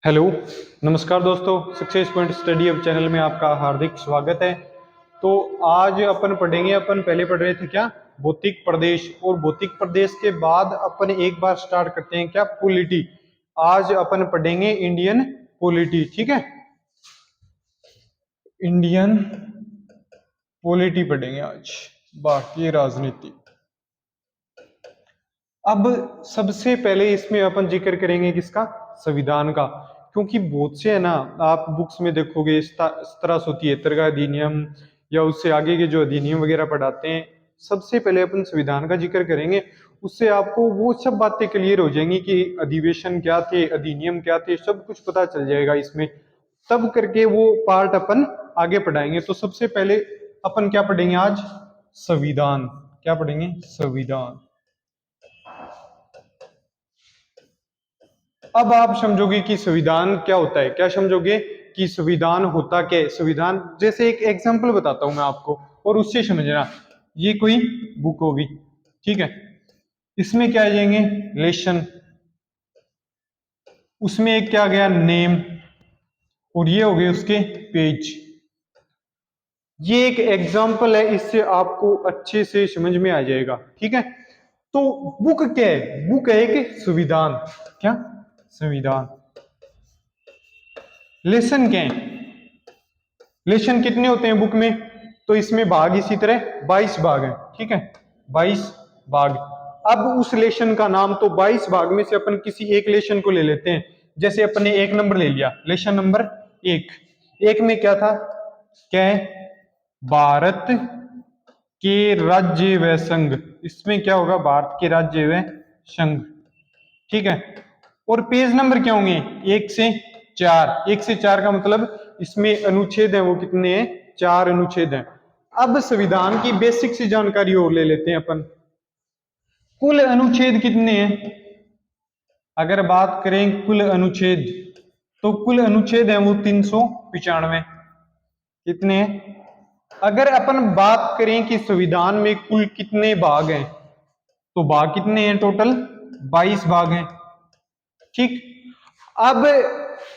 Hello, नमस्कार दोस्तों। Success point study अब चैनल में आपका हार्दिक स्वागत है। तो आज अपन पढ़ेंगे, अपन पहले पढ़ रहे थे क्या, भौतिक प्रदेश, और भौतिक प्रदेश के बाद अपन एक बार स्टार्ट करते हैं क्या, पॉलिटी। आज अपन पढ़ेंगे इंडियन पॉलिटी, ठीक है। इंडियन पॉलिटी पढ़ेंगे आज, भारतीय राजनीति। अब सबसे पहले इसमें अपन जिक्र करेंगे किसका, संविधान का। क्योंकि बहुत से है ना, आप बुक्स में देखोगे 1773 का अधिनियम या उससे आगे के जो अधिनियम वगैरह पढ़ाते हैं, सबसे पहले अपन संविधान का जिक्र करेंगे। उससे आपको वो सब बातें क्लियर हो जाएंगी कि अधिवेशन क्या थे, अधिनियम क्या थे, सब कुछ पता चल जाएगा इसमें। तब करके वो पार्ट अपन आगे पढ़ाएंगे। तो सबसे पहले अपन क्या पढ़ेंगे आज, संविधान। क्या पढ़ेंगे, संविधान। अब आप समझोगे कि संविधान क्या होता है, क्या समझोगे कि संविधान होता क्या है। संविधान जैसे एक एग्जांपल बताता हूं मैं आपको और उससे समझना। ये कोई बुक होगी, ठीक है। इसमें क्या आ जाएंगे, लेसन, उसमें एक क्या गया, नेम, और ये हो गए उसके पेज। ये एक एग्जांपल है, इससे आपको अच्छे से समझ में आ जाएगा, ठीक है। तो बुक क्या है, बुक है एक संविधान। क्या, संविधान। लेसन क्या है, लेसन कितने होते हैं बुक में, तो इसमें भाग इसी तरह 22 भाग हैं, ठीक है, 22 भाग। अब उस लेशन का नाम, तो 22 भाग में से अपन किसी एक लेशन को ले लेते हैं। जैसे अपन ने एक नंबर ले लिया, लेशन नंबर एक। एक में क्या था, क्या है, भारत के राज्य व संघ। इसमें क्या होगा, भारत के राज्य व संघ, ठीक है। और पेज नंबर क्या होंगे, 1 से 4। 1 से 4 का मतलब इसमें अनुच्छेद है वो कितने हैं, 4 अनुच्छेद हैं। अब संविधान की बेसिक सी जानकारी और ले लेते हैं अपन। कुल अनुच्छेद कितने हैं, अगर बात करें कुल अनुच्छेद, तो कुल अनुच्छेद है वो 395। कितने हैं, अगर अपन बात करें कि संविधान में कुल कितने भाग हैं, तो भाग कितने हैं, टोटल 22 भाग हैं, ठीक। अब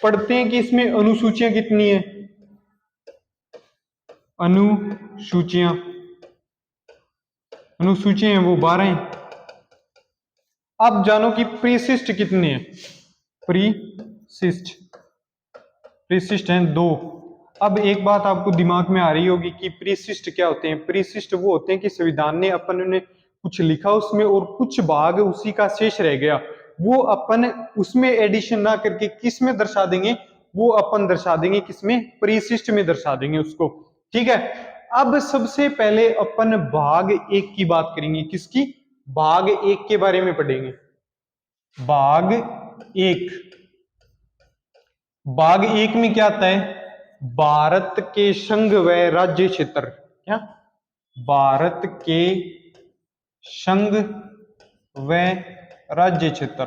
पढ़ते हैं कि इसमें अनुसूचियां कितनी है। अनुसूचियां, अनुसूचियां हैं वो 12 हैं। अब जानो कि प्रीशिष्ट कितने हैं, प्रीशिष्ट, प्रीशिष्ट हैं 2। अब एक बात आपको दिमाग में आ रही होगी कि प्रीशिष्ट क्या होते हैं। प्रीशिष्ट वो होते हैं कि संविधान ने अपन ने कुछ लिखा उसमें और कुछ भाग उसी का शेष रह गया, वो अपन उसमें एडिशन ना करके किस में दर्शा देंगे, वो अपन दर्शा देंगे किसमें, परिशिष्ट में दर्शा देंगे उसको, ठीक है। अब सबसे पहले अपन भाग 1 की बात करेंगे, किसकी, भाग 1 के बारे में पढ़ेंगे। भाग 1, भाग 1 में क्या आता है, भारत के संघ व राज्य क्षेत्र। क्या, भारत के संघ व राज्य क्षेत्र,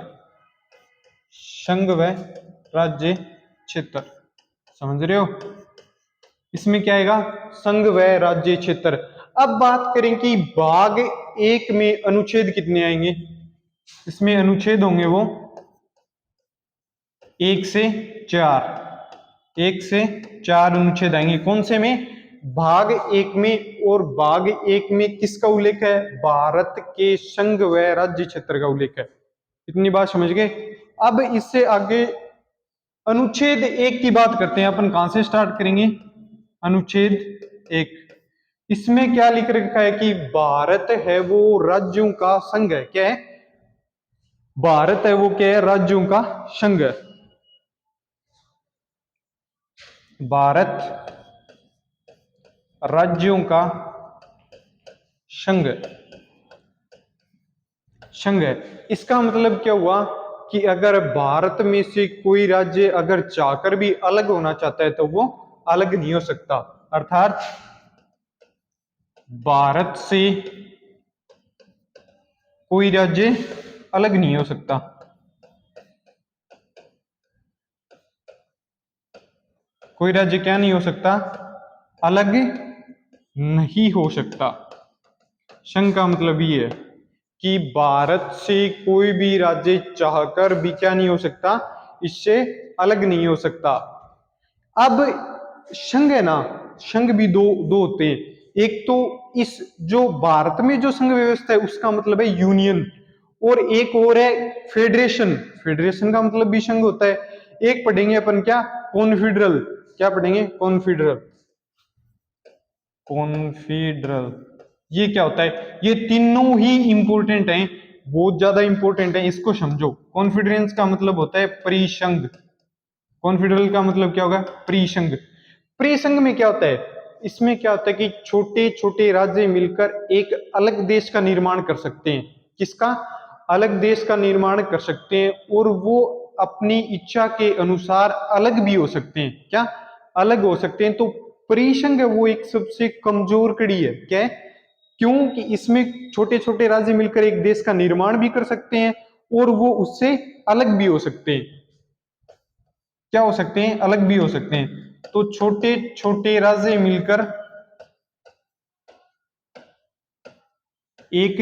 संघ व राज्य क्षेत्र, समझ रहे हो। इसमें क्या आएगा, संघ व राज्य क्षेत्र। अब बात करें कि भाग 1 में अनुच्छेद कितने आएंगे, इसमें अनुच्छेद होंगे वो 1 से 4। 1 से 4 अनुच्छेद आएंगे, कौन से में, भाग 1 में। और भाग 1 में किसका उल्लेख है, भारत के संघ व राज्य क्षेत्र का उल्लेख है। इतनी बात समझ गए। अब इससे आगे अनुच्छेद 1 की बात करते हैं अपन। कहां से स्टार्ट करेंगे, अनुच्छेद 1। इसमें क्या लिख रखा है कि भारत है वो राज्यों का संघ है। क्या है, भारत है वो क्या है, राज्यों का संघ है। भारत राज्यों का संघ, संघ है। इसका मतलब क्या हुआ कि अगर भारत में से कोई राज्य अगर चाहकर भी अलग होना चाहता है तो वो अलग नहीं हो सकता। अर्थात भारत से कोई राज्य अलग नहीं हो सकता। कोई राज्य क्या नहीं हो सकता, अलग नहीं हो सकता। संघ का मतलब ये है कि भारत से कोई भी राज्य चाहकर भी क्या नहीं हो सकता, इससे अलग नहीं हो सकता। अब संघ है ना, संघ भी दो दो होते हैं। एक तो इस जो भारत में जो संघ व्यवस्था है उसका मतलब है यूनियन, और एक और है फेडरेशन। फेडरेशन का मतलब भी संघ होता है। एक पढ़ेंगे अपन क्या, कॉन्फेडरल। क्या पढ़ेंगे, कॉन्फेडरल। कॉन्फेडरल ये क्या होता है, ये तीनों ही इंपॉर्टेंट हैं, बहुत ज्यादा इंपॉर्टेंट है, इसको समझो। कॉन्फिडेंस का मतलब होता है परिसंघ। कॉन्फेडरल का मतलब क्या होगा, परिसंघ। परिसंघ में क्या होता है, इसमें क्या होता है कि छोटे छोटे राज्य मिलकर एक अलग देश का निर्माण कर सकते हैं। किसका, अलग देश का निर्माण कर सकते हैं, और वो अपनी इच्छा के अनुसार अलग भी हो सकते हैं। क्या, अलग हो सकते हैं। तो परिसंघ है वो एक सबसे कमजोर कड़ी है। क्या है, क्योंकि इसमें छोटे छोटे राज्य मिलकर एक देश का निर्माण भी कर सकते हैं, और वो उससे अलग भी हो सकते हैं। क्या हो सकते हैं, अलग भी हो सकते हैं। तो छोटे छोटे राज्य मिलकर एक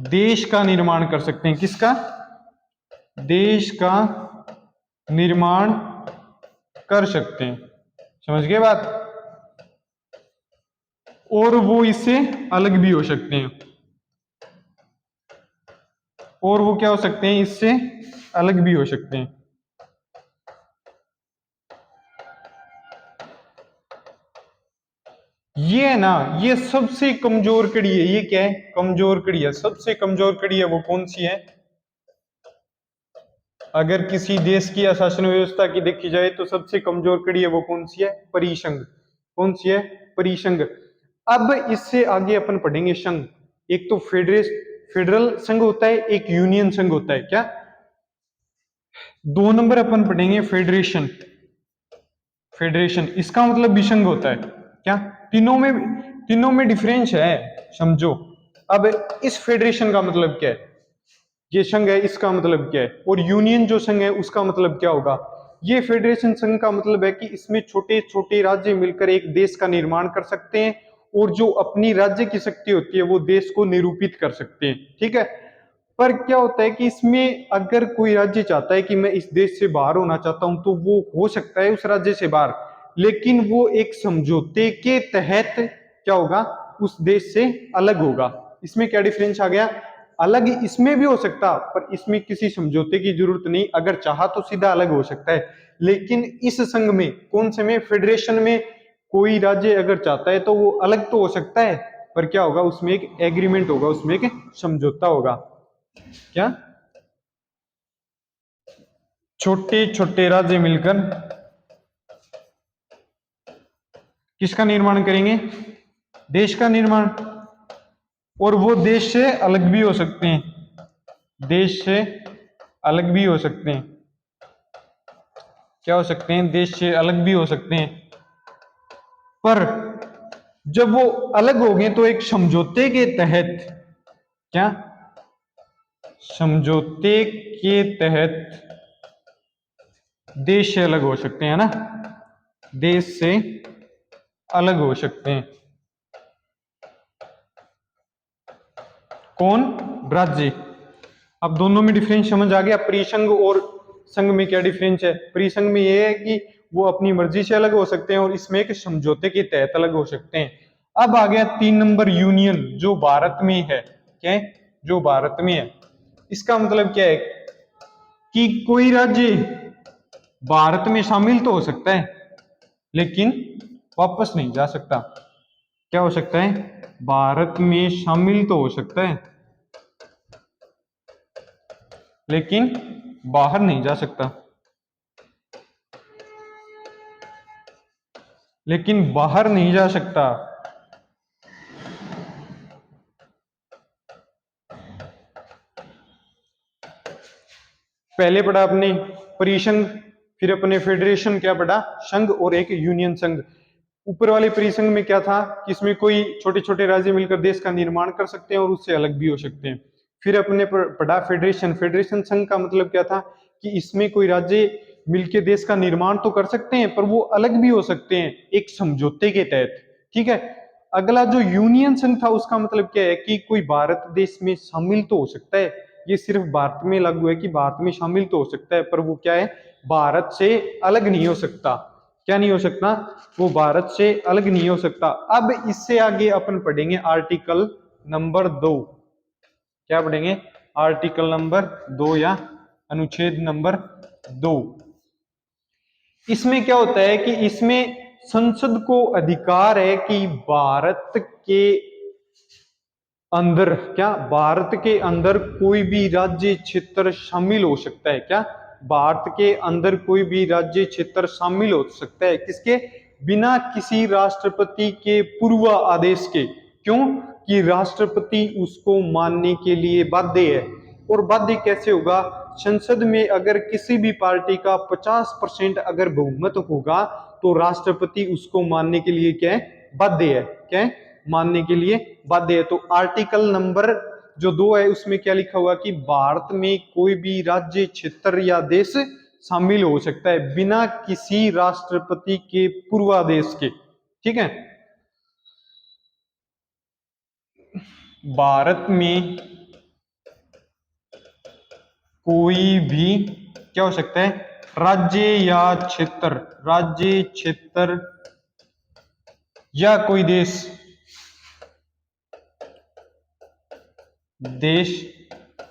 देश का निर्माण कर सकते हैं। किसका, देश का निर्माण कर सकते हैं। समझ गए बात। और वो इससे अलग भी हो सकते हैं, और वो क्या हो सकते हैं, इससे अलग भी हो सकते हैं। ये है ना, ये सबसे कमजोर कड़ी है। ये क्या है, कमजोर कड़ी है। सबसे कमजोर कड़ी है वो कौन सी है, अगर किसी देश की शासन व्यवस्था की देखी जाए तो सबसे कमजोर कड़ी है वो कौन सी है, परिसंघ। कौन सी है, परिसंघ। अब इससे आगे अपन पढ़ेंगे संघ। एक तो फेडरल संघ होता है, एक यूनियन संघ होता है। क्या, 2 नंबर अपन पढ़ेंगे फेडरेशन। फेडरेशन इसका मतलब भी संघ होता है। क्या, तीनों में डिफरेंस है, समझो। अब इस फेडरेशन का मतलब क्या है, ये संघ है इसका मतलब क्या है, और यूनियन जो संघ है उसका मतलब क्या होगा। ये फेडरेशन संघ का मतलब है कि इसमें छोटे छोटे राज्य मिलकर एक देश का निर्माण कर सकते हैं, और जो अपनी राज्य की शक्ति होती है वो देश को निरूपित कर सकते हैं। ठीक है। पर क्या होता है कि इसमें अगर कोई राज्य चाहता है कि मैं इस देश से बाहर होना चाहता हूं, तो वो हो सकता है उस राज्य से बाहर, लेकिन वो एक समझौते के तहत क्या होगा, उस देश से अलग होगा। इसमें क्या डिफरेंस आ गया, अलग इसमें भी हो सकता, पर इसमें किसी समझौते की जरूरत नहीं, अगर चाहा तो सीधा अलग हो सकता है। लेकिन इस संघ में, कौन से में, फेडरेशन में, कोई राज्य अगर चाहता है तो वो अलग तो हो सकता है, पर क्या होगा, उसमें एक एग्रीमेंट होगा, उसमें एक समझौता होगा। क्या, छोटे छोटे राज्य मिलकर किसका निर्माण करेंगे, देश का निर्माण। और वो देश से अलग भी हो सकते हैं, देश से अलग भी हो सकते हैं। क्या हो सकते हैं, देश से अलग भी हो सकते हैं। पर जब वो अलग हो गए तो एक समझौते के तहत, क्या, समझौते के तहत देश से अलग हो सकते हैं ना, देश से अलग हो सकते हैं। कौन, राज्य। अब दोनों में डिफरेंस समझ आ गया। परिसंघ और संघ में क्या डिफरेंस है, परिसंघ में ये है कि वो अपनी मर्जी से अलग हो सकते हैं, और इसमें एक समझौते के तहत अलग हो सकते हैं। अब आ गया 3 नंबर यूनियन, जो भारत में है। क्या है, जो भारत में है। इसका मतलब क्या है कि कोई राज्य भारत में शामिल तो हो सकता है, लेकिन वापस नहीं जा सकता। क्या हो सकता है, भारत में शामिल तो हो सकता है, लेकिन बाहर नहीं जा सकता। लेकिन बाहर नहीं जा सकता। पहले पढ़ा अपने परिसंघ, फिर अपने फेडरेशन क्या पढ़ा, संघ और एक यूनियन संघ। ऊपर वाले परिसंघ में क्या था कि इसमें कोई छोटे छोटे राज्य मिलकर देश का निर्माण कर सकते हैं और उससे अलग भी हो सकते हैं। फिर अपने पढ़ा फेडरेशन। फेडरेशन संघ का मतलब क्या था कि इसमें कोई राज्य मिलकर देश का निर्माण तो कर सकते हैं, पर वो अलग भी हो सकते हैं एक समझौते के तहत। ठीक है। अगला जो यूनियन संघ था उसका मतलब क्या है कि कोई भारत देश में शामिल तो हो सकता है, ये सिर्फ भारत में लागू है कि भारत में शामिल तो हो सकता है, पर वो क्या है, भारत से अलग नहीं हो सकता। क्या नहीं हो सकता, वो भारत से अलग नहीं हो सकता। अब इससे आगे अपन पढ़ेंगे आर्टिकल नंबर 2। क्या पढ़ेंगे, आर्टिकल नंबर 2 या अनुच्छेद नंबर 2। इसमें क्या होता है कि इसमें संसद को अधिकार है कि भारत के अंदर, क्या भारत के अंदर कोई भी राज्य क्षेत्र शामिल हो सकता है, क्या भारत के अंदर कोई भी राज्य क्षेत्र शामिल हो सकता है, किसके, बिना किसी राष्ट्रपति के पूर्व आदेश के। क्यों, कि राष्ट्रपति उसको मानने के लिए बाध्य है। और बाध्य कैसे होगा, संसद में अगर किसी भी पार्टी का 50% अगर बहुमत होगा तो राष्ट्रपति उसको मानने के लिए क्या है, बाध्य है। क्या है, मानने के लिए बाध्य है। तो आर्टिकल नंबर जो 2 है उसमें क्या लिखा हुआ कि भारत में कोई भी राज्य, क्षेत्र या देश शामिल हो सकता है बिना किसी राष्ट्रपति के पूर्वादेश के। ठीक है, भारत में कोई भी क्या हो सकता है, राज्य या क्षेत्र, राज्य, क्षेत्र या कोई देश, देश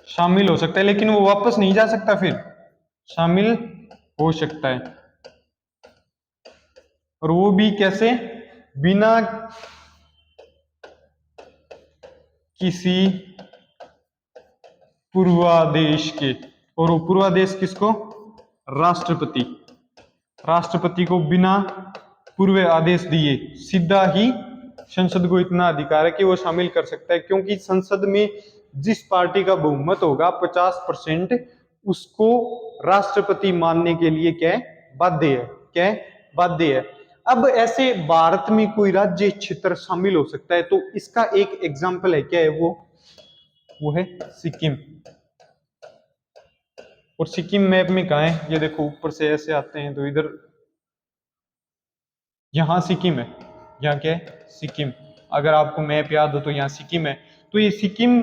शामिल हो सकता है, लेकिन वो वापस नहीं जा सकता, फिर शामिल हो सकता है। और वो भी कैसे, बिना किसी पूर्वादेश के। और वो पूर्वादेश किसको, राष्ट्रपति, राष्ट्रपति को बिना पूर्व आदेश दिए सीधा ही संसद को इतना अधिकार है कि वो शामिल कर सकता है। क्योंकि संसद में जिस पार्टी का बहुमत होगा 50%, उसको राष्ट्रपति मानने के लिए क्या है, बाध्य है। क्या है, बाध्य है। अब ऐसे भारत में कोई राज्य, क्षेत्र शामिल हो सकता है, तो इसका एक एग्जाम्पल है, क्या है वो है सिक्किम। और सिक्किम मैप में कहाँ है, ये देखो ऊपर से ऐसे आते हैं तो इधर, यहाँ सिक्किम है, यहाँ क्या है, सिक्किम। अगर आपको मैप याद हो तो यहाँ सिक्किम है। तो ये सिक्किम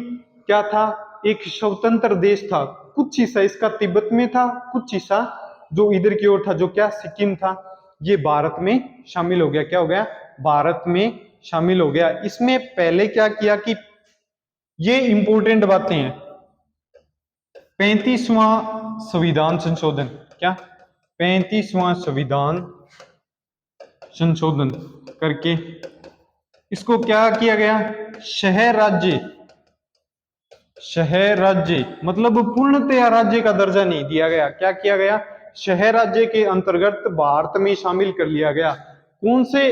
क्या था, एक स्वतंत्र देश था। कुछ हिस्सा इसका तिब्बत में था, कुछ हिस्सा जो इधर की ओर था, जो क्या सिक्किम था, ये भारत में शामिल हो गया। क्या हो गया, भारत में शामिल हो गया। इसमें पहले क्या किया कि ये इंपॉर्टेंट बातें हैं, 35वां संविधान संशोधन, क्या 35वां संविधान संशोधन करके इसको क्या किया गया, शहर राज्य, शहर राज्य मतलब पूर्णतया राज्य का दर्जा नहीं दिया गया। क्या किया गया, शहर राज्य के अंतर्गत भारत में शामिल कर लिया गया। कौन से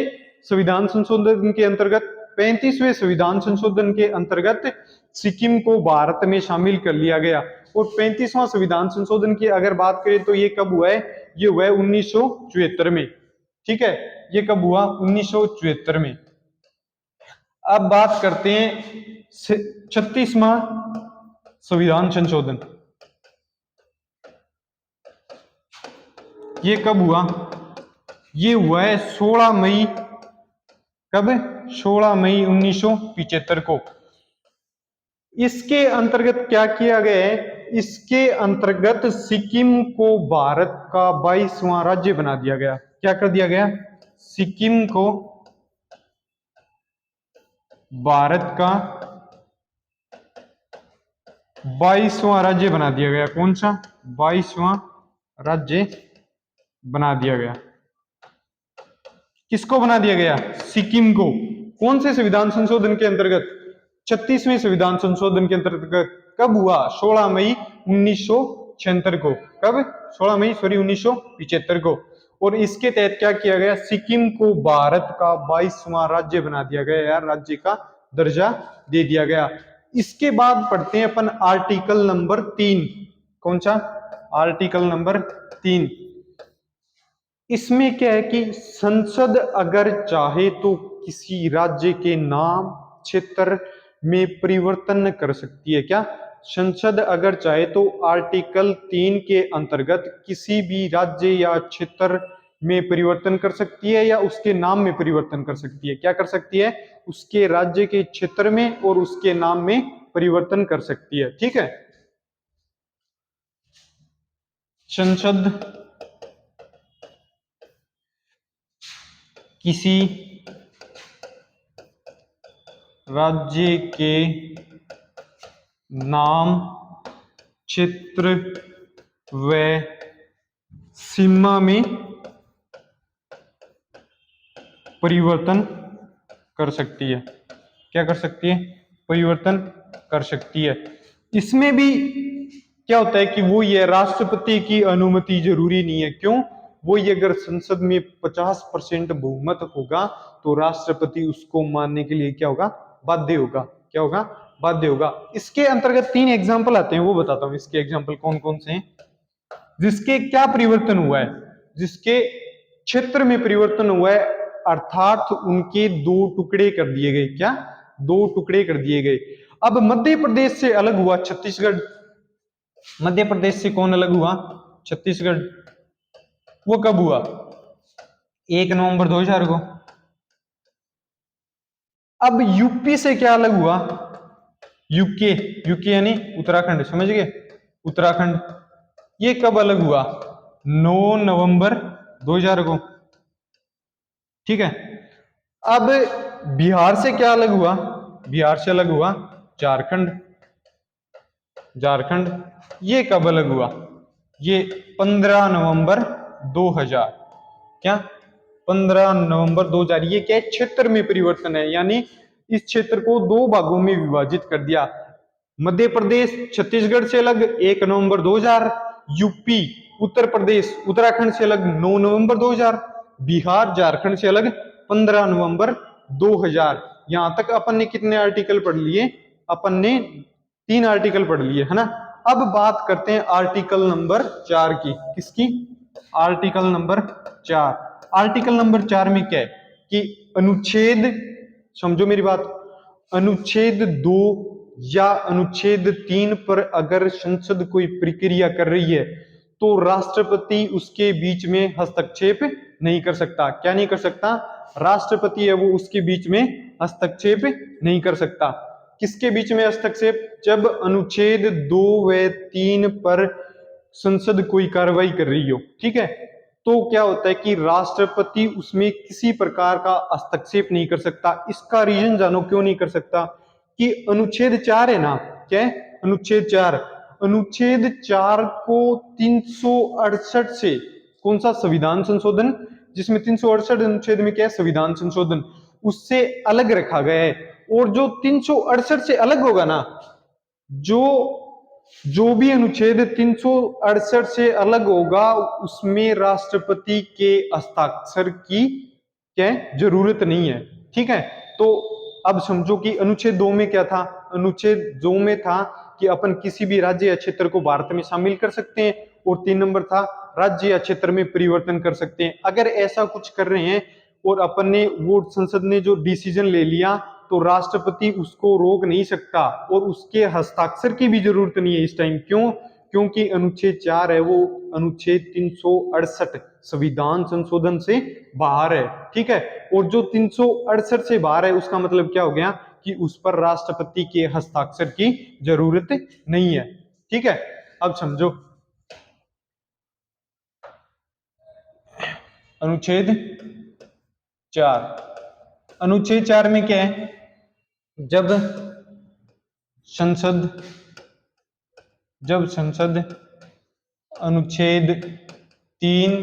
संविधान संशोधन के अंतर्गत, 35वें संविधान संशोधन के अंतर्गत सिक्किम को भारत में शामिल कर लिया गया। और 35वां संविधान संशोधन की अगर बात करें तो ये कब हुआ है, ये हुआ है 1974 में। ठीक है, ये कब हुआ, 1974 में। अब बात करते हैं 36वां संविधान संशोधन, ये कब हुआ, ये हुआ है 16 मई, कब, 16 मई 1975 को। इसके अंतर्गत क्या किया गया है, इसके अंतर्गत सिक्किम को भारत का 22वां राज्य बना दिया गया। क्या कर दिया गया, सिक्किम को भारत का 22वां राज्य बना दिया गया। कौन सा, 22वां राज्य बना दिया गया। किसको बना दिया गया, सिक्किम को। कौन से संविधान संशोधन के अंतर्गत, 36वें संविधान संशोधन के अंतर्गत। कब हुआ, 16 मई 1976 को। कब, 16 मई 1975 को। और इसके तहत क्या किया गया, सिक्किम को भारत का 22वां राज्य बना दिया गया, यार राज्य का दर्जा दे दिया गया। इसके बाद पढ़ते हैं अपन आर्टिकल नंबर 3। कौन सा, आर्टिकल नंबर 3। इसमें क्या है कि संसद अगर चाहे तो किसी राज्य के नाम, क्षेत्र में परिवर्तन कर सकती है। क्या, संसद अगर चाहे तो आर्टिकल 3 के अंतर्गत किसी भी राज्य या क्षेत्र में परिवर्तन कर सकती है, या उसके नाम में परिवर्तन कर सकती है। क्या कर सकती है, उसके राज्य के क्षेत्र में और उसके नाम में परिवर्तन कर सकती है। ठीक है, संसद किसी राज्य के नाम, क्षेत्र व सीमा में परिवर्तन कर सकती है। क्या कर सकती है? परिवर्तन कर सकती है। इसमें भी क्या होता है कि वो ये राष्ट्रपति की अनुमति जरूरी नहीं है। क्यों? वो ये अगर संसद में 50% बहुमत होगा तो राष्ट्रपति उसको मानने के लिए क्या होगा? बाध्य होगा। क्या होगा? बाध्य होगा। इसके अंतर्गत 3 एग्जाम्पल आते हैं, वो बताता हूं। इसके एग्जाम्पल कौन कौन से हैं? जिसके क्या परिवर्तन हुआ है? जिसके क्षेत्र में परिवर्तन हुआ है, अर्थात उनके 2 टुकड़े कर दिए गए। क्या? 2 टुकड़े कर दिए गए। अब मध्य प्रदेश से अलग हुआ छत्तीसगढ़। मध्य प्रदेश से कौन अलग हुआ? छत्तीसगढ़। वो कब हुआ? 1 नवंबर 2000 को। अब यूपी से क्या अलग हुआ? यूके। यूके यानी उत्तराखंड, समझ गए? उत्तराखंड। ये कब अलग हुआ? 9 नवंबर 2000 को। ठीक है। अब बिहार से क्या अलग हुआ? बिहार से अलग हुआ झारखंड। झारखंड। ये कब अलग हुआ? ये 15 नवंबर 2000। क्या? 15 नवंबर 2000। ये क्या है? क्षेत्र में परिवर्तन है, यानी इस क्षेत्र को 2 भागों में विभाजित कर दिया। मध्य प्रदेश छत्तीसगढ़ से अलग 1 नवंबर 2000, यूपी उत्तर प्रदेश उत्तराखंड से अलग 9 नवंबर 2000, बिहार झारखंड से अलग 15 नवंबर 2000। यहां तक अपन ने कितने आर्टिकल पढ़ लिए? अपन ने 3 आर्टिकल पढ़ लिए, है ना। अब बात करते हैं आर्टिकल नंबर 4 की। किसकी? Article number 4। आर्टिकल नंबर 4 में क्या है कि अनुच्छेद, समझो मेरी बात, अनुच्छेद 2 या अनुच्छेद 3 पर अगर संसद कोई प्रक्रिया कर रही है तो राष्ट्रपति उसके बीच में हस्तक्षेप नहीं कर सकता। क्या नहीं कर सकता? राष्ट्रपति है वो उसके बीच में हस्तक्षेप नहीं कर सकता। किसके बीच में हस्तक्षेप? जब अनुच्छेद 2 व 3 पर संसद कोई कार्रवाई कर रही हो, ठीक है, तो क्या होता है कि राष्ट्रपति उसमें किसी प्रकार का हस्तक्षेप नहीं कर सकता। इसका रीजन जानो क्यों नहीं कर सकता? कि अनुच्छेद 4 है ना। क्या है? अनुच्छेद 4। अनुच्छेद 4 को 368 से कौन सा? संविधान संशोधन, जिसमें 368 अनुच्छेद में क्या है? संविधान संशोधन, उससे अलग रखा गया है। और जो 368 से अलग होगा ना, जो भी अनुच्छेद 368 से अलग होगा उसमें राष्ट्रपति के हस्ताक्षर की क्या जरूरत नहीं है। ठीक है। तो अब समझो कि अनुच्छेद 2 में क्या था? अनुच्छेद 2 में था कि अपन किसी भी राज्य या क्षेत्र को भारत में शामिल कर सकते हैं, और 3 नंबर था राज्य या क्षेत्र में परिवर्तन कर सकते हैं। अगर ऐसा कुछ कर रहे हैं और अपन ने वो संसद ने जो डिसीजन ले लिया तो राष्ट्रपति उसको रोक नहीं सकता, और उसके हस्ताक्षर की भी जरूरत नहीं है इस टाइम। क्यों? क्योंकि अनुच्छेद 4 है वो अनुच्छेद 368 संविधान संशोधन से बाहर है। ठीक है। और जो 368 से बाहर है उसका मतलब क्या हो गया कि उस पर राष्ट्रपति के हस्ताक्षर की जरूरत नहीं है। ठीक है। अब समझो अनुच्छेद 4। अनुच्छेद 4 में क्या है? जब संसद अनुच्छेद 3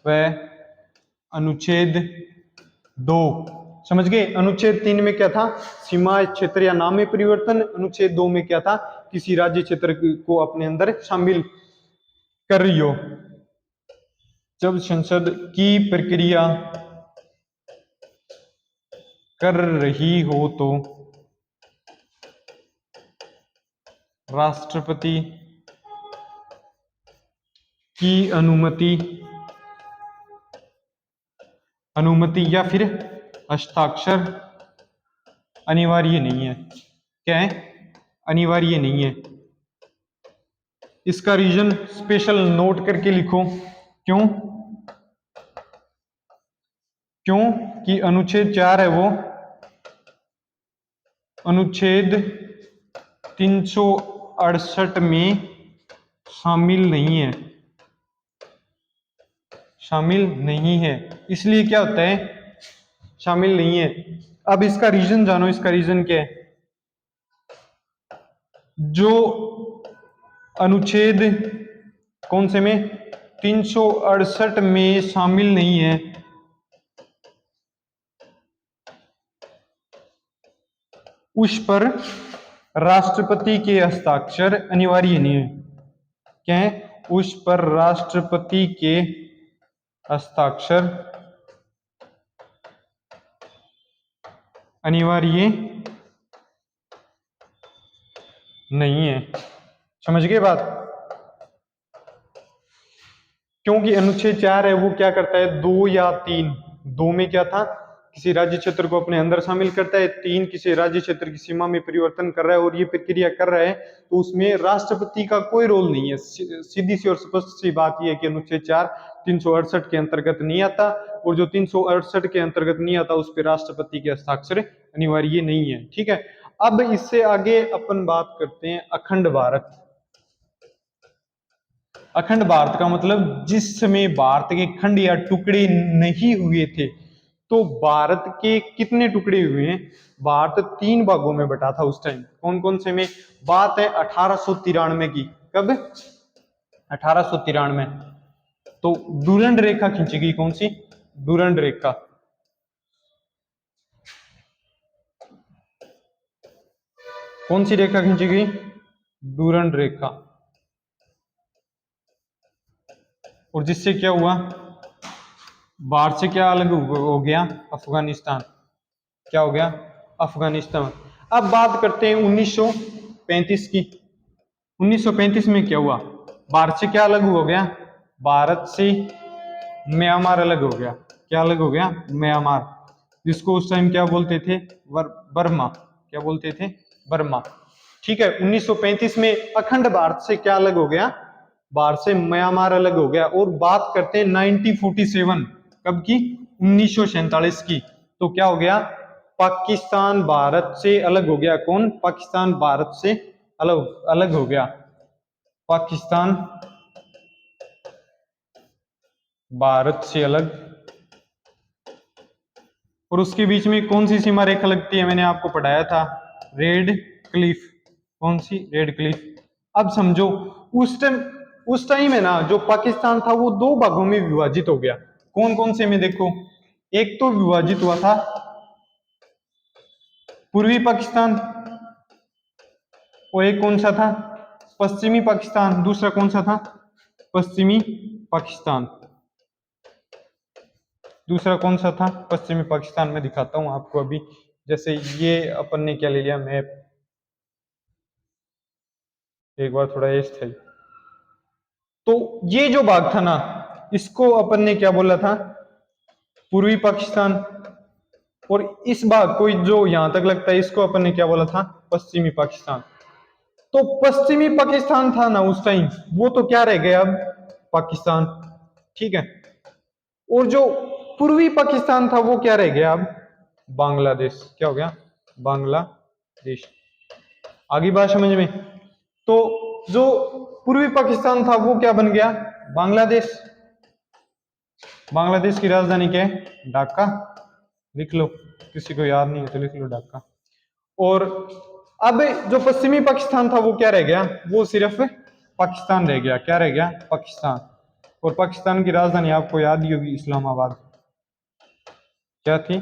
व अनुच्छेद 2, समझ गए? अनुच्छेद 3 में क्या था? सीमा क्षेत्र या नाम में परिवर्तन। अनुच्छेद 2 में क्या था? किसी राज्य क्षेत्र को अपने अंदर शामिल कर रही हो। जब संसद की प्रक्रिया कर रही हो तो राष्ट्रपति की अनुमति या फिर हस्ताक्षर अनिवार्य नहीं है। क्या है? अनिवार्य नहीं है। इसका रीजन स्पेशल नोट करके लिखो। क्यों? क्यों कि अनुच्छेद 4 है वो अनुच्छेद 368 में शामिल नहीं है। शामिल नहीं है। इसलिए क्या होता है, शामिल नहीं है। अब इसका रीजन जानो, इसका रीजन क्या है। जो अनुच्छेद कौन से में 368 में शामिल नहीं है, उस पर राष्ट्रपति के हस्ताक्षर अनिवार्य नहीं है। क्या है, उस पर राष्ट्रपति के हस्ताक्षर अनिवार्य नहीं है। समझ गए बात। क्योंकि अनुच्छेद 4 है वो क्या करता है, 2 या 3, 2 में क्या था, किसी राज्य क्षेत्र को अपने अंदर शामिल करता है, 3 किसी राज्य क्षेत्र की सीमा में परिवर्तन कर रहा है और ये प्रक्रिया कर रहा है, तो उसमें राष्ट्रपति का कोई रोल नहीं है। सीधी सी और स्पष्ट सी बात यह है कि अनुच्छेद 4 368 के अंतर्गत नहीं आता, और जो 368 के अंतर्गत नहीं आता उस पर राष्ट्रपति के हस्ताक्षर अनिवार्य नहीं है। ठीक है, अब इससे आगे अपन बात करते हैं अखंड भारत। अखंड भारत का मतलब जिस समय भारत के खंड या टुकड़े नहीं हुए थे, तो भारत के कितने टुकड़े हुए हैं, भारत 3 भागों में बटा था उस टाइम। कौन कौन से में, बात है 1893 की। कब, 1893। तो डूरंड रेखा खींची गई, कौन सी, डूरंड रेखा। कौन सी रेखा खींची गई, डूरंड रेखा। और जिससे क्या हुआ, भारत से क्या अलग हो गया, अफगानिस्तान। क्या हो गया, अफगानिस्तान। अब बात करते हैं 1935 की। 1935 में क्या हुआ, भारत से क्या अलग हो गया, भारत से म्यांमार अलग हो गया। क्या अलग हो गया, म्यांमार, जिसको उस टाइम क्या बोलते थे, बर्मा। क्या बोलते थे, बर्मा। ठीक है, 1935 में अखंड भारत से क्या अलग हो गया, भारत से म्यांमार अलग हो गया। और बात करते हैं 1947, कब की, 1947 की। तो क्या हो गया, पाकिस्तान भारत से अलग हो गया। कौन, पाकिस्तान भारत से अलग अलग हो गया, पाकिस्तान भारत से अलग। और उसके बीच में कौन सी सीमा रेखा लगती है, मैंने आपको पढ़ाया था, रेड क्लिफ। कौन सी, रेड क्लिफ। अब समझो, उस टाइम है ना, जो पाकिस्तान था वो 2 भागों में विभाजित हो गया। कौन कौन से में देखो, एक तो विभाजित हुआ था पूर्वी पाकिस्तान, और एक कौन सा था, पश्चिमी पाकिस्तान। दूसरा कौन सा था, पश्चिमी पाकिस्तान। दूसरा कौन सा था, पश्चिमी पाकिस्तान। में दिखाता हूं आपको अभी। जैसे ये अपन ने क्या ले लिया, मैप, एक बार थोड़ा ये था। तो ये जो भाग था ना, इसको अपन ने क्या बोला था, पूर्वी पाकिस्तान। और इस भाग को जो यहां तक लगता है, इसको अपन ने क्या बोला था, पश्चिमी पाकिस्तान। तो पश्चिमी पाकिस्तान था ना उस टाइम, वो तो क्या रह गया अब, पाकिस्तान। ठीक है, और जो पूर्वी पाकिस्तान था वो क्या रह गया अब, बांग्लादेश। क्या हो गया, बांग्लादेश। आगे बात समझ में। तो जो पूर्वी पाकिस्तान था वो क्या बन गया, बांग्लादेश। बांग्लादेश की राजधानी क्या है, ढाका। लिख लो, किसी को याद नहीं है तो लिख लो, ढाका। और अब जो पश्चिमी पाकिस्तान था वो क्या रह गया, वो सिर्फ पाकिस्तान रह गया। क्या रह गया, पाकिस्तान। और पाकिस्तान की राजधानी आपको याद ही होगी, इस्लामाबाद। क्या थी,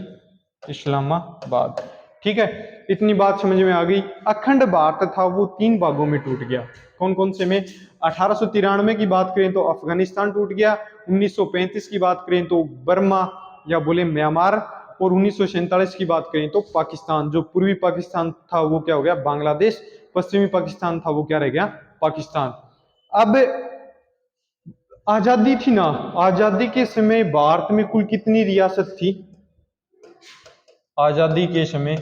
इस्लामाबाद। ठीक है, इतनी बात समझ में आ गई। अखंड भारत था वो 3 भागों में टूट गया। कौन कौन से में, 1893 की बात करें तो अफगानिस्तान टूट गया, 1935 की बात करें तो बर्मा या बोले म्यांमार, और 1947 की बात करें तो पाकिस्तान। जो पूर्वी पाकिस्तान था वो क्या हो गया, बांग्लादेश। पश्चिमी पाकिस्तान था वो क्या रह गया, पाकिस्तान। अब आजादी थी ना, आजादी के समय भारत में कुल कितनी रियासत थी, आजादी के समय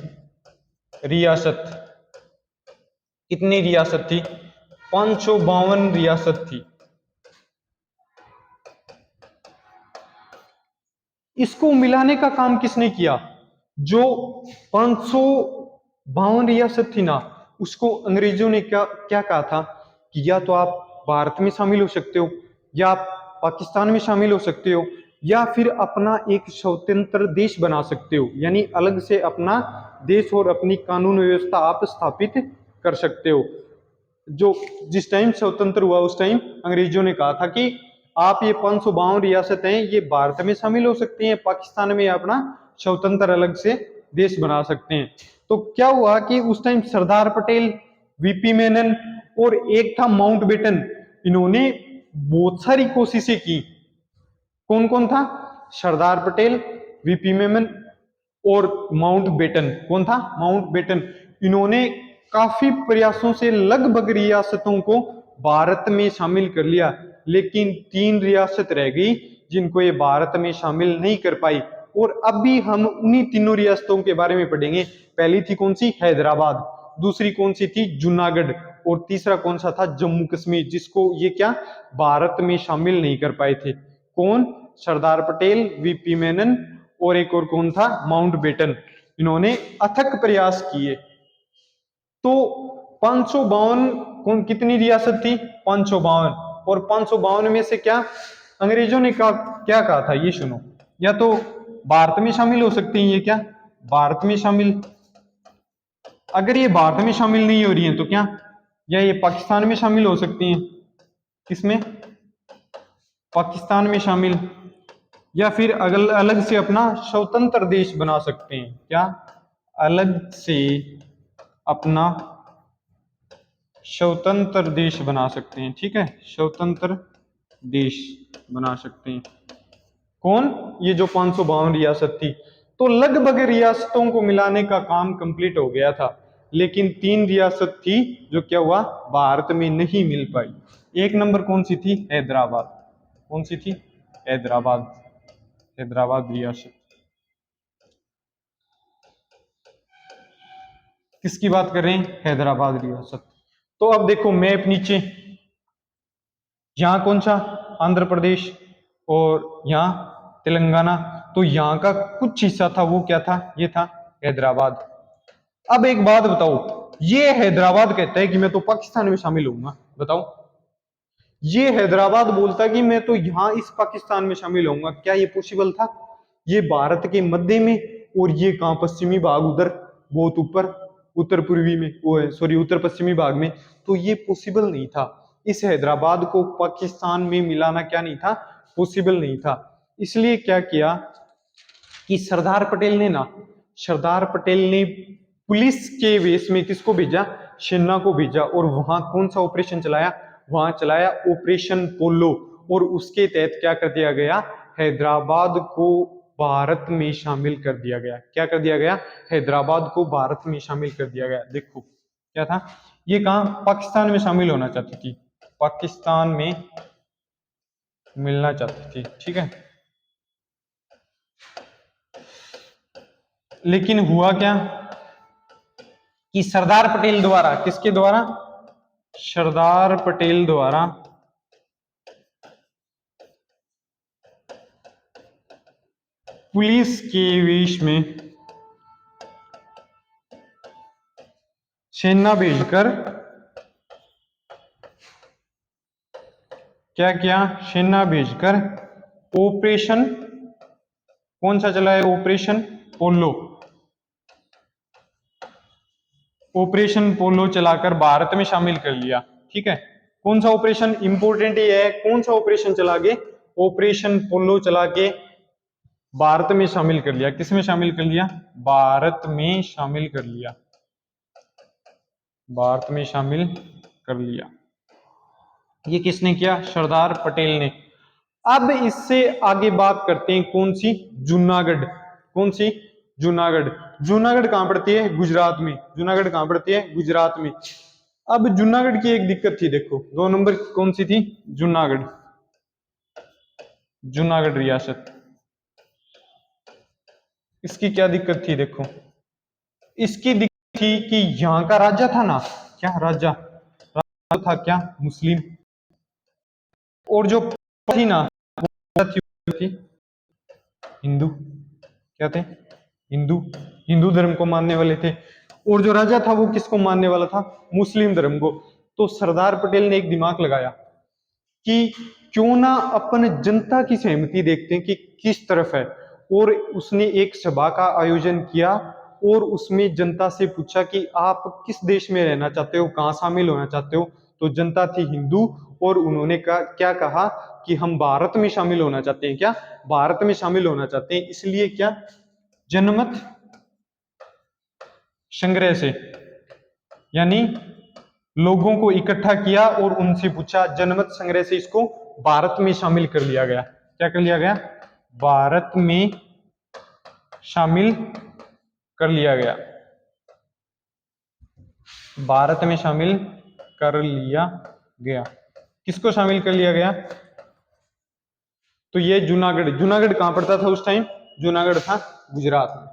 रियासत कितनी रियासत थी, 552 रियासत थी। इसको मिलाने का काम किसने किया, जो 552 रियासत थी ना, उसको अंग्रेजों ने क्या क्या कहा था कि या तो आप भारत में शामिल हो सकते हो, या आप पाकिस्तान में शामिल हो सकते हो, या फिर अपना एक स्वतंत्र देश बना सकते हो, यानी अलग से अपना देश और अपनी कानून व्यवस्था आप स्थापित कर सकते हो। जो जिस टाइम स्वतंत्र हुआ उस टाइम अंग्रेजों ने कहा था कि आप ये 552 रियासतें ये भारत में शामिल हो सकती हैं, पाकिस्तान में अपना स्वतंत्र अलग से देश बना सकते हैं। तो क्या हुआ कि उस टाइम सरदार पटेल, वीपी मेनन और एक था माउंटबेटन, इन्होंने बहुत सारी कोशिशें की। कौन कौन था? सरदार पटेल, वीपी मेनन और माउंटबेटन। कौन था? माउंटबेटन। इन्होंने काफी प्रयासों से लगभग रियासतों को भारत में शामिल कर लिया, लेकिन 3 रियासत रह गई जिनको ये भारत में शामिल नहीं कर पाई। और अभी हम उन्हीं तीनों रियासतों के बारे में पढ़ेंगे। पहली थी कौन सी? हैदराबाद। दूसरी कौन सी थी? जूनागढ़। और तीसरा कौन सा था? जम्मू कश्मीर, जिसको ये क्या भारत में शामिल नहीं कर पाए थे। कौन? सरदार पटेल, वीपी मेनन और एक और कौन था? माउंटबेटन। इन्होंने अथक प्रयास किए। तो 552 कौन कितनी रियासत थी? 552। और 552 में से क्या अंग्रेजों ने क्या कहा था? ये सुनो। या तो भारत में शामिल हो सकती हैं, ये क्या भारत में शामिल, अगर ये भारत में शामिल नहीं हो रही हैं तो क्या, या ये पाकिस्तान में शामिल हो सकती हैं? किसमें? पाकिस्तान में शामिल, या फिर अगल अलग से अपना स्वतंत्र देश बना सकते हैं। क्या? अलग से अपना स्वतंत्र देश बना सकते हैं। ठीक है, स्वतंत्र देश बना सकते हैं। कौन? ये जो 552 रियासत थी। तो लगभग रियासतों को मिलाने का काम कंप्लीट हो गया था, लेकिन 3 रियासत थी जो क्या हुआ? भारत में नहीं मिल पाई। एक नंबर कौन सी थी? हैदराबाद। कौन सी थी? हैदराबाद। हैदराबाद रियासत। किसकी बात कर रहे हैं? हैदराबाद रियासत। तो अब देखो मैप नीचे, यहां कौन सा? आंध्र प्रदेश, और यहां तेलंगाना। तो यहां का कुछ हिस्सा था, वो क्या था? ये था हैदराबाद। अब एक बात बताओ, ये हैदराबाद कहता है कि मैं तो पाकिस्तान में शामिल होऊंगा। बताओ, ये हैदराबाद बोलता है कि मैं तो यहां इस पाकिस्तान में शामिल होऊंगा। क्या ये पॉसिबल था? ये भारत के मध्य में, और ये कहां? पश्चिमी भाग, उधर बहुत ऊपर उत्तर पूर्वी में, वो है सॉरी उत्तर पश्चिमी भाग में। तो ये पॉसिबल नहीं था। इस हैदराबाद को पाकिस्तान में मिलाना क्या नहीं था? पॉसिबल नहीं था। इसलिए क्या किया कि सरदार पटेल ने ना, सरदार पटेल ने पुलिस के वेश में किसको भेजा? सेना को भेजा। और वहां कौन सा ऑपरेशन चलाया? वहां चलाया ऑपरेशन पोलो। और उसके तहत क्या कर दिया गया? हैदराबाद को भारत में शामिल कर दिया गया। क्या कर दिया गया? हैदराबाद को भारत में शामिल कर दिया गया। देखो क्या था, ये कहां? पाकिस्तान में शामिल होना चाहती थी, पाकिस्तान में मिलना चाहती थी। ठीक है, लेकिन हुआ क्या कि सरदार पटेल द्वारा, किसके द्वारा? सरदार पटेल द्वारा पुलिस के वेश में सेना भेजकर क्या किया? सेना भेजकर ऑपरेशन कौन सा चला है? ऑपरेशन पोलो। ऑपरेशन पोलो चलाकर भारत में शामिल कर लिया। ठीक है, कौन सा ऑपरेशन? इंपोर्टेंट ये है, कौन सा ऑपरेशन चला के? ऑपरेशन पोलो चला के भारत में शामिल कर लिया। किस में शामिल कर लिया? भारत में शामिल कर लिया। भारत में शामिल कर लिया। ये किसने किया? सरदार पटेल ने। अब इससे आगे बात करते हैं कौन सी? जूनागढ़। कौन सी? जूनागढ़। जूनागढ़ कहां पड़ती है? गुजरात में। जूनागढ़ कहां पड़ती है? गुजरात में। अब जूनागढ़ की एक दिक्कत थी, देखो 2 नंबर कौन सी थी? जूनागढ़। जूनागढ़ रियासत, इसकी क्या दिक्कत थी? देखो, इसकी दिक्कत थी कि यहां का राजा था ना, क्या राजा था? क्या? मुस्लिम। और जो थी ना, थी हिंदू। क्या थे? हिंदू। हिंदू धर्म को मानने वाले थे। और जो राजा था वो किसको मानने वाला था? मुस्लिम धर्म को। तो सरदार पटेल ने एक दिमाग लगाया कि क्यों ना अपन जनता की सहमति देखते हैं कि किस तरफ है। और उसने एक सभा का आयोजन किया और उसमें जनता से पूछा कि आप किस देश में रहना चाहते हो, कहाँ शामिल होना चाहते हो। तो जनता थी हिंदू और उन्होंने क्या कहा कि हम भारत में शामिल होना चाहते हैं। क्या भारत में शामिल होना चाहते हैं, इसलिए क्या जनमत संग्रह से, यानी लोगों को इकट्ठा किया और उनसे पूछा, जनमत संग्रह से इसको भारत में शामिल कर लिया गया। क्या कर लिया गया? भारत में शामिल कर लिया गया। भारत में शामिल कर लिया गया। किसको शामिल कर लिया गया? तो ये जूनागढ़, जूनागढ़ कहां पड़ता था उस टाइम? जूनागढ़ था गुजरात में,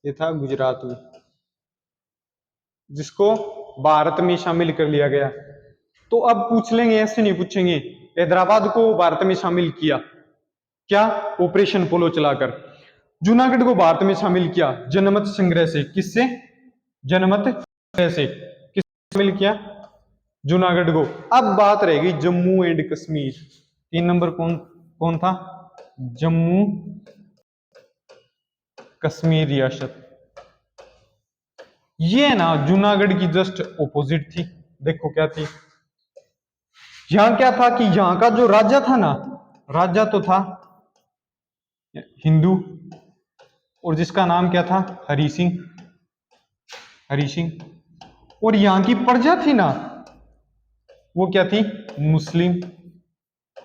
ये था गुजरात में, जिसको भारत में शामिल कर लिया गया। तो अब पूछ लेंगे, ऐसे नहीं पूछेंगे, हैदराबाद को भारत में शामिल किया क्या? ऑपरेशन पोलो चलाकर। जूनागढ़ को भारत में शामिल किया जनमत संग्रह से। किससे? जनमत संग्रह से। किससे शामिल किया? जूनागढ़ को। अब बात रहेगी जम्मू एंड कश्मीर। 3 नंबर कौन कौन था? जम्मू कश्मीर रियासत। ये ना जूनागढ़ की जस्ट ऑपोजिट थी। देखो क्या थी, यहां क्या था कि यहां का जो राजा था ना, राजा तो था हिंदू, और जिसका नाम क्या था? हरि सिंह। हरि सिंह। और यहां की प्रजा थी ना, वो क्या थी? मुस्लिम।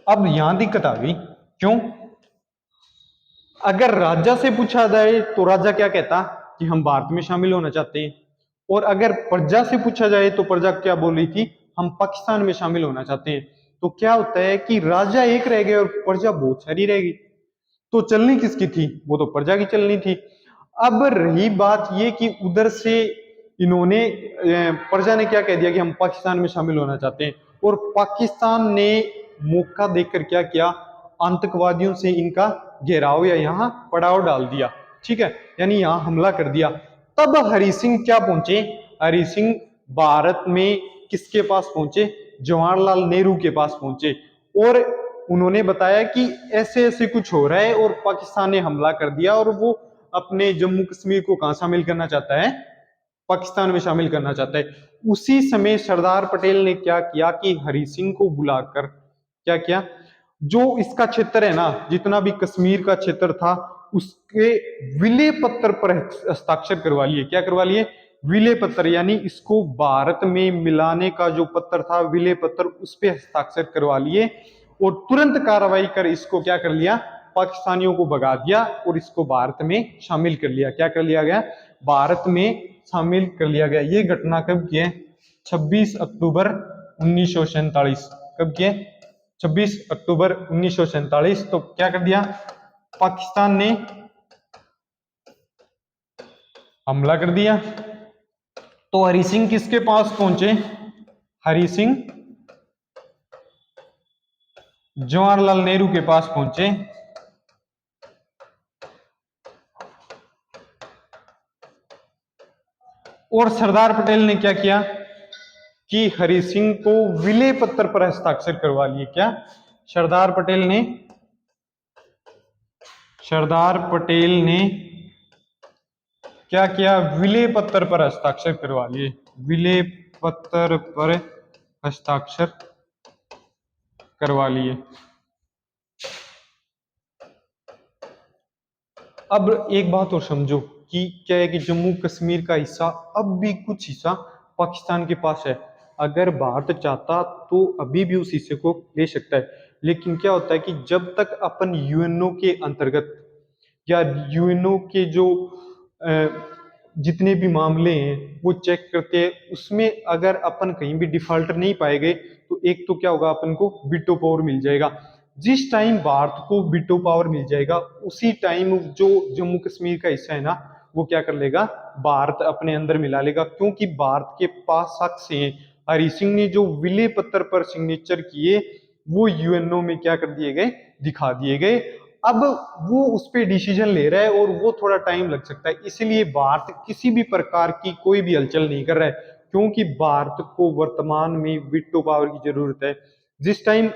अब यहां दिक्कत आ गई। क्यों? अगर राजा से पूछा जाए तो राजा क्या कहता कि हम भारत में शामिल होना चाहते हैं, और अगर प्रजा से पूछा जाए तो प्रजा क्या बोल रही थी? हम पाकिस्तान में शामिल होना चाहते हैं। तो क्या होता है कि राजा एक रह गए और प्रजा बहुत सारी रह गई। तो चलनी किसकी थी? वो तो प्रजा की चलनी थी। अब रही बात ये कि उधर से इन्होंने प्रजा ने क्या कह दिया कि हम पाकिस्तान में शामिल होना चाहते हैं, और पाकिस्तान ने मौका देखकर क्या किया? आतंकवादियों से इनका घेराव या यहाँ पड़ाव डाल दिया। ठीक है, यानी यहाँ हमला कर दिया। तब हरि सिंह क्या पहुंचे? हरि सिंह भारत में किसके पास पहुंचे? जवाहरलाल नेहरू के पास पहुंचे, और उन्होंने बताया कि ऐसे ऐसे कुछ हो रहा है और पाकिस्तान ने हमला कर दिया, और वो अपने जम्मू कश्मीर को कहां शामिल करना चाहता है? पाकिस्तान में शामिल करना चाहता है। उसी समय सरदार पटेल ने क्या किया कि हरि सिंह को बुलाकर क्या किया? जो इसका क्षेत्र है ना, जितना भी कश्मीर का क्षेत्र था, उसके विलय पत्र पर हस्ताक्षर करवा लिए। क्या करवा लिए? विलय पत्र, यानी इसको भारत में मिलाने का जो पत्र था, विलय पत्र, उस पर हस्ताक्षर करवा लिए, और तुरंत कार्रवाई कर इसको क्या कर लिया? पाकिस्तानियों को भगा दिया और इसको भारत में शामिल कर लिया। क्या कर लिया गया? भारत में शामिल कर लिया गया। ये घटना कब की है? 26 अक्टूबर 1947। कब की है? 26 अक्टूबर 1947। तो क्या कर दिया? पाकिस्तान ने हमला कर दिया। तो हरि सिंह किसके पास पहुंचे? हरि सिंह जवाहरलाल नेहरू के पास पहुंचे, और सरदार पटेल ने क्या किया कि हरि सिंह को विलय पत्र पर हस्ताक्षर करवा लिए। क्या? सरदार पटेल ने क्या किया? विलय पत्र पर हस्ताक्षर करवा लिए। विलय पत्र पर हस्ताक्षर करवा लिए। अब एक बात और समझो कि क्या है कि जम्मू कश्मीर का हिस्सा, अब भी कुछ हिस्सा पाकिस्तान के पास है। अगर भारत चाहता तो अभी भी उस हिस्से को ले सकता है, लेकिन क्या होता है कि जब तक अपन यूएनओ के अंतर्गत या यूएनओ के जो जितने भी मामले हैं वो चेक करते हैं, उसमें अगर अपन कहीं भी डिफॉल्टर नहीं पाए गए तो एक तो क्या होगा, अपन को वीटो पावर मिल जाएगा। जिस टाइम भारत को वीटो पावर मिल जाएगा, उसी टाइम जो जम्मू कश्मीर का हिस्सा है ना, वो क्या कर लेगा? भारत अपने अंदर मिला लेगा, क्योंकि भारत के पास साक्ष्य हैं। हरि सिंह ने जो विलय पत्र पर सिग्नेचर किए वो यूएनओ में क्या कर दिए गए? दिखा दिए गए। अब वो उस पर डिसीजन ले रहा है और वो थोड़ा टाइम लग सकता है, इसलिए भारत किसी भी प्रकार की कोई भी हलचल नहीं कर रहा है, क्योंकि भारत को वर्तमान में वीटो पावर की जरूरत है। जिस टाइम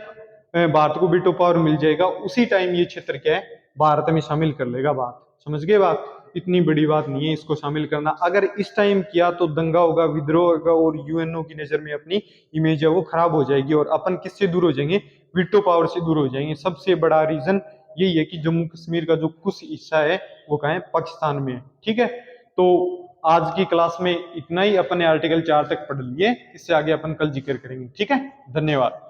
भारत को वीटो पावर मिल जाएगा उसी टाइम ये क्षेत्र क्या है, भारत में शामिल कर लेगा। बात समझ गए? बात इतनी बड़ी बात नहीं है इसको शामिल करना। अगर इस टाइम किया तो दंगा होगा, विद्रोह होगा और यूएनओ की नजर में अपनी इमेज है वो खराब हो जाएगी और अपन किससे दूर हो जाएंगे, वीटो पावर से दूर हो जाएंगे। सबसे बड़ा रीजन यही है कि जम्मू कश्मीर का जो कुछ हिस्सा है वो कहाँ है, पाकिस्तान में है। ठीक है, तो आज की क्लास में इतना ही, अपन ने आर्टिकल 4 तक पढ़ लिए, इससे आगे अपन कल जिक्र करेंगे। ठीक है, धन्यवाद।